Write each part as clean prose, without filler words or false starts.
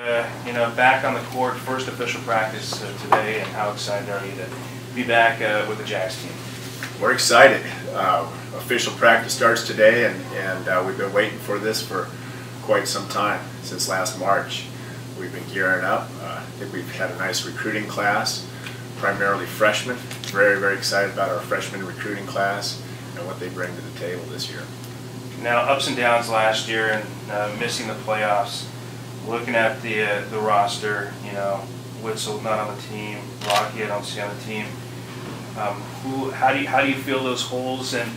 Back on the court, first official practice today, and how excited are you to be back with the Jacks team? We're excited. Official practice starts today, and we've been waiting for this for quite some time, since last March. We've been gearing up. I think we've had a nice recruiting class, primarily freshmen. Very, very excited about our freshman recruiting class and what they bring to the table this year. Now, ups and downs last year and missing the playoffs. Looking at the roster, Witzel not on the team, Rocky I don't see on the team. How do you feel those holes, and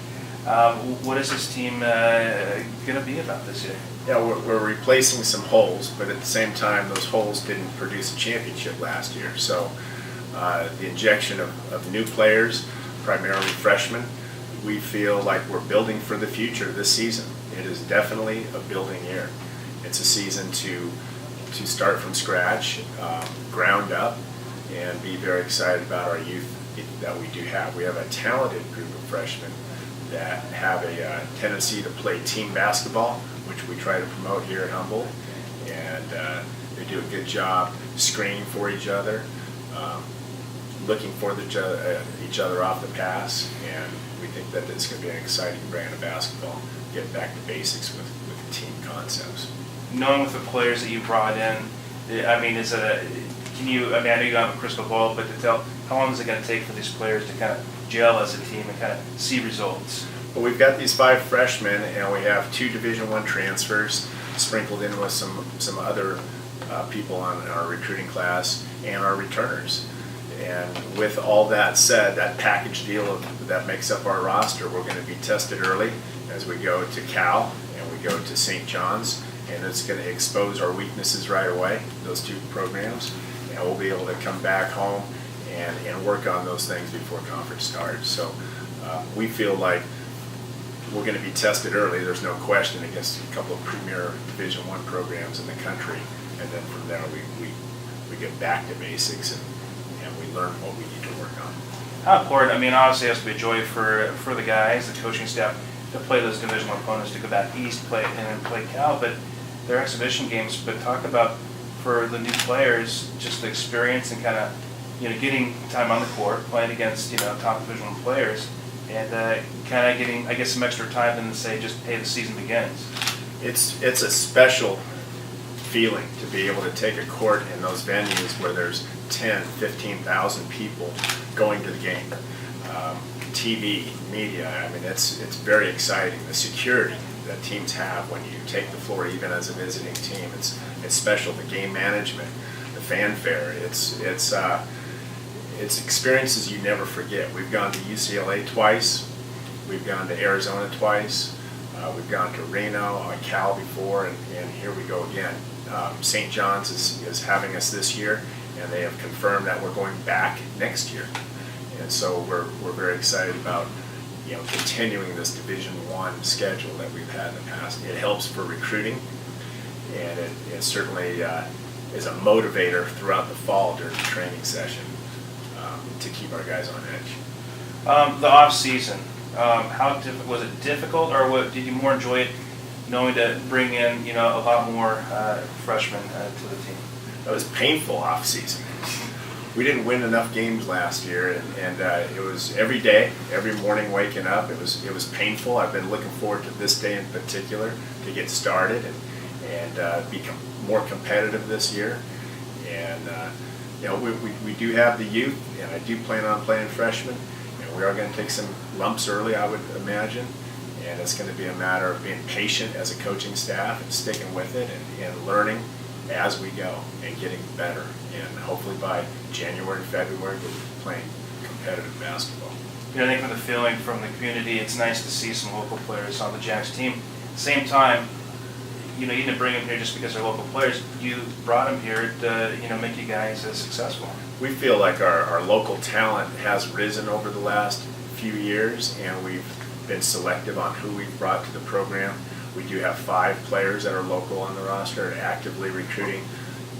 what is this team going to be about this year? Yeah, we're replacing some holes, but at the same time, those holes didn't produce a championship last year. So the injection of new players, primarily freshmen, we feel like we're building for the future this season. It is definitely a building year. It's a season to start from scratch, ground up, and be very excited about our youth that we do have. We have a talented group of freshmen that have a tendency to play team basketball, which we try to promote here at Humboldt, and they do a good job screening for each other, looking for each other off the pass, and we think that it's going to be an exciting brand of basketball, get back to basics with team concepts. Knowing with the players that you brought in, I know you don't have a crystal ball, but to tell, how long is it going to take for these players to kind of gel as a team and kind of see results? Well, we've got these 5 freshmen, and we have 2 Division I transfers sprinkled in with some other people on our recruiting class and our returners. And with all that said, that package deal that makes up our roster, we're going to be tested early as we go to Cal and we go to St. John's, and it's going to expose our weaknesses right away, those 2 programs, and we'll be able to come back home and work on those things before conference starts. So we feel like we're going to be tested early, there's no question, against a couple of premier Division I programs in the country, and then from there we get back to basics and we learn what we need to work on. How important, obviously it has to be a joy for the guys, the coaching staff, to play those Division I opponents, to go back east, play Cal, but they're exhibition games. But talk about, for the new players, just the experience and kind of, getting time on the court, playing against, top Division I players, and kind of getting, I guess, some extra time than to say just, hey, the season begins. It's a special feeling to be able to take a court in those venues where there's 10, 15,000 people going to the game. TV, media, it's very exciting. The security that teams have when you take the floor, even as a visiting team, it's special. The game management, the fanfare, it's experiences you never forget. We've gone to UCLA twice, we've gone to Arizona twice, we've gone to Reno, Cal before, and here we go again. St. John's is having us this year, and they have confirmed that we're going back next year. And so we're very excited about continuing this Division I schedule that we've had in the past. It helps for recruiting, and it certainly is a motivator throughout the fall during the training session to keep our guys on edge. The off season, was it difficult, or did you more enjoy it knowing to bring in a lot more freshmen to the team? It was painful off season. We didn't win enough games last year, and it was every day, every morning waking up. It was painful. I've been looking forward to this day in particular to get started and become more competitive this year. And we do have the youth, and I do plan on playing freshmen, and we are going to take some lumps early, I would imagine. And it's going to be a matter of being patient as a coaching staff and sticking with it and learning as we go and getting better. And hopefully by January, February, we'll be playing competitive basketball. I think from the feeling from the community, it's nice to see some local players on the Jacks team. At the same time, you didn't bring them here just because they're local players. You brought them here to make you guys successful. We feel like our local talent has risen over the last few years, and we've been selective on who we've brought to the program. We do have 5 players that are local on the roster and actively recruiting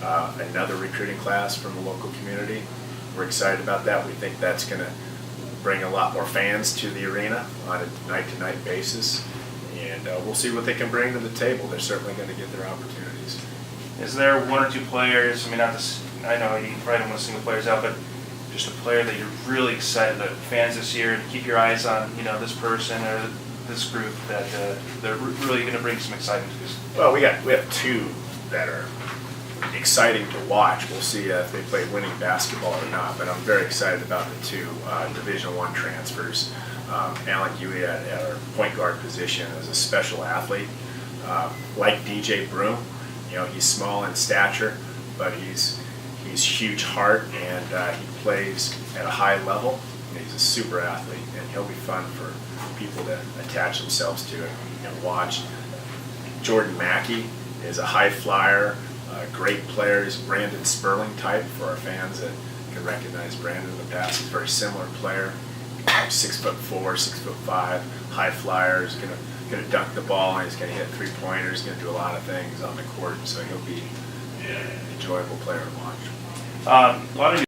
another recruiting class from the local community. We're excited about that. We think that's going to bring a lot more fans to the arena on a night-to-night basis, and we'll see what they can bring to the table. They're certainly going to get their opportunities. Is there one or two players, I mean, not this, I know you probably don't want to single players out, but just a player that you're really excited that fans this year, to keep your eyes on, this person or this group that they're really going to bring some excitement to this? Well, we have two that are exciting to watch. We'll see if they play winning basketball or not, but I'm very excited about the two Division I transfers. Alan Huey at our point guard position is a special athlete, like DJ Broom. He's small in stature, but he's huge heart, and he plays at a high level. He's a super athlete, and he'll be fun for people to attach themselves to and watch. Jordan Mackey is a high flyer, great player. He's a Brandon Sperling type for our fans that can recognize Brandon in the past. He's a very similar player, 6'4", 6'5", high flyer. He's gonna dunk the ball, and he's gonna hit three-pointers. He's gonna do a lot of things on the court, so he'll be an enjoyable player to watch. A lot of